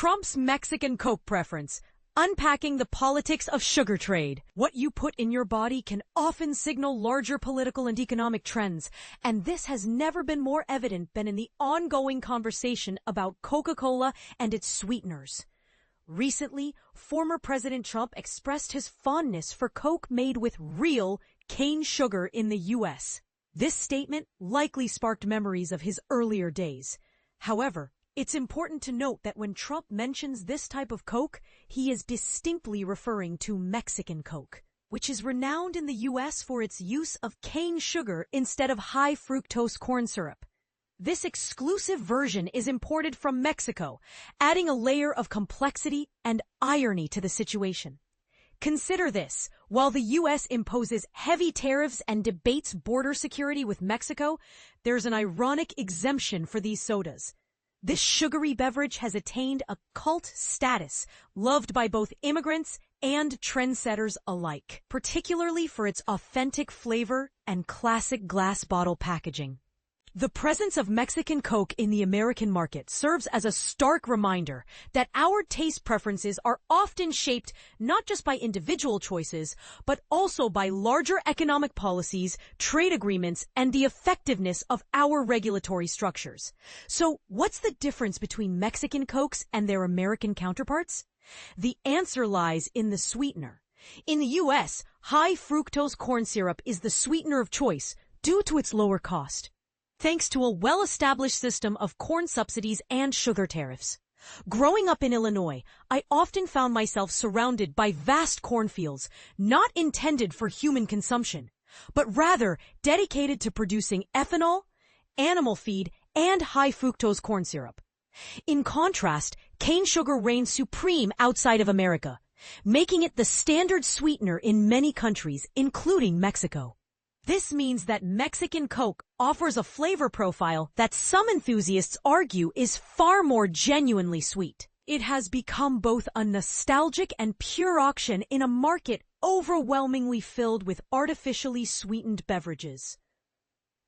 Trump's Mexican Coke preference. Unpacking the politics of sugar trade. What you put in your body can often signal larger political and economic trends, and this has never been more evident than in the ongoing conversation about Coca-Cola and its sweeteners. Recently, former President Trump expressed his fondness for Coke made with real cane sugar in the U.S. This statement likely sparked memories of his earlier days. However, it's important to note that when Trump mentions this type of Coke, he is distinctly referring to Mexican Coke, which is renowned in the U.S. for its use of cane sugar instead of high fructose corn syrup. This exclusive version is imported from Mexico, adding a layer of complexity and irony to the situation. Consider this: while the U.S. imposes heavy tariffs and debates border security with Mexico, there's an ironic exemption for these sodas. This sugary beverage has attained a cult status, loved by both immigrants and trendsetters alike, particularly for its authentic flavor and classic glass bottle packaging. The presence of Mexican Coke in the American market serves as a stark reminder that our taste preferences are often shaped not just by individual choices, but also by larger economic policies, trade agreements, and the effectiveness of our regulatory structures. So, what's the difference between Mexican Cokes and their American counterparts? The answer lies in the sweetener. In the U.S., high fructose corn syrup is the sweetener of choice due to its lower cost, thanks to a well-established system of corn subsidies and sugar tariffs. Growing up in Illinois, I often found myself surrounded by vast cornfields, not intended for human consumption, but rather dedicated to producing ethanol, animal feed, and high fructose corn syrup. In contrast, cane sugar reigns supreme outside of America, making it the standard sweetener in many countries, including Mexico. This means that Mexican Coke offers a flavor profile that some enthusiasts argue is far more genuinely sweet. It has become both a nostalgic and pure option in a market overwhelmingly filled with artificially sweetened beverages.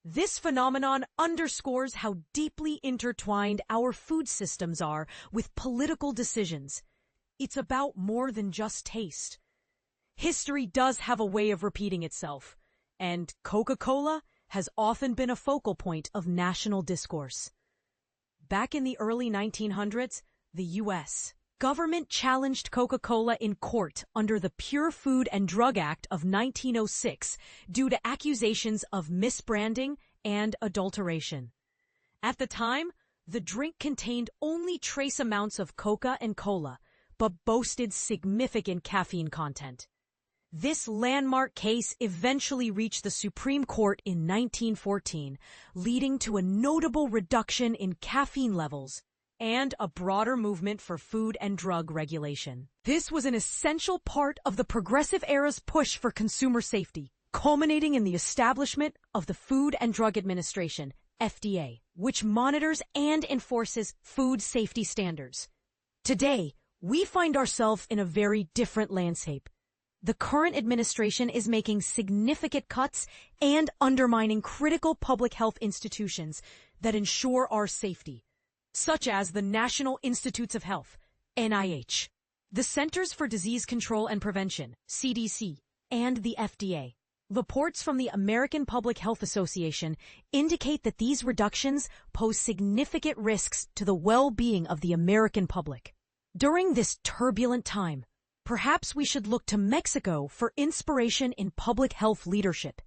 This phenomenon underscores how deeply intertwined our food systems are with political decisions. It's about more than just taste. History does have a way of repeating itself, and Coca-Cola has often been a focal point of national discourse. Back in the early 1900s, the U.S. government challenged Coca-Cola in court under the Pure Food and Drug Act of 1906 due to accusations of misbranding and adulteration. At the time, the drink contained only trace amounts of coca and cola, but boasted significant caffeine content. This landmark case eventually reached the Supreme Court in 1914, leading to a notable reduction in caffeine levels and a broader movement for food and drug regulation. This was an essential part of the Progressive era's push for consumer safety, culminating in the establishment of the Food and Drug Administration, FDA, which monitors and enforces food safety standards. Today, we find ourselves in a very different landscape. The current administration is making significant cuts and undermining critical public health institutions that ensure our safety, such as the National Institutes of Health, NIH, the Centers for Disease Control and Prevention, CDC, and the FDA. Reports from the American Public Health Association indicate that these reductions pose significant risks to the well-being of the American public. During this turbulent time, perhaps we should look to Mexico for inspiration in public health leadership.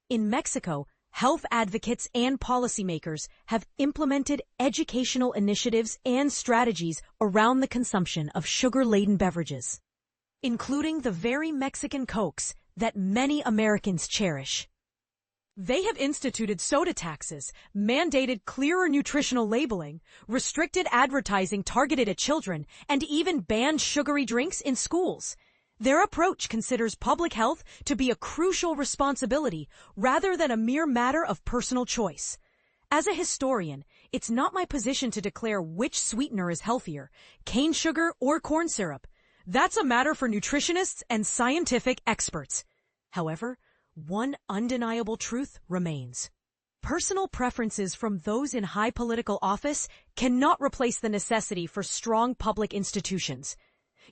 In Mexico, health advocates and policymakers have implemented educational initiatives and strategies around the consumption of sugar-laden beverages, including the very Mexican Cokes that many Americans cherish. They have instituted soda taxes, mandated clearer nutritional labeling, restricted advertising targeted at children, and even banned sugary drinks in schools. Their approach considers public health to be a crucial responsibility rather than a mere matter of personal choice. As a historian, it's not my position to declare which sweetener is healthier, cane sugar or corn syrup. That's a matter for nutritionists and scientific experts. However, one undeniable truth remains. Personal preferences from those in high political office cannot replace the necessity for strong public institutions.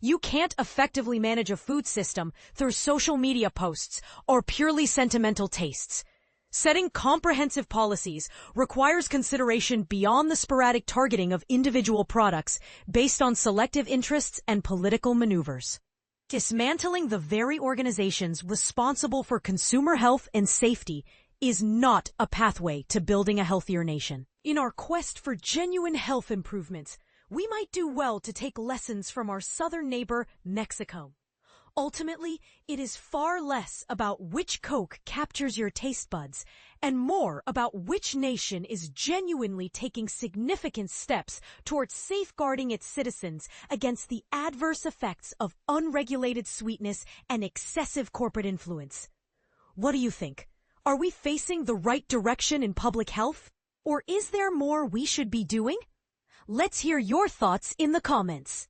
You can't effectively manage a food system through social media posts or purely sentimental tastes. Setting comprehensive policies requires consideration beyond the sporadic targeting of individual products based on selective interests and political maneuvers. Dismantling the very organizations responsible for consumer health and safety is not a pathway to building a healthier nation. In our quest for genuine health improvements, we might do well to take lessons from our southern neighbor, Mexico. Ultimately, it is far less about which Coke captures your taste buds and more about which nation is genuinely taking significant steps towards safeguarding its citizens against the adverse effects of unregulated sweetness and excessive corporate influence. What do you think? Are we facing the right direction in public health? Or is there more we should be doing? Let's hear your thoughts in the comments.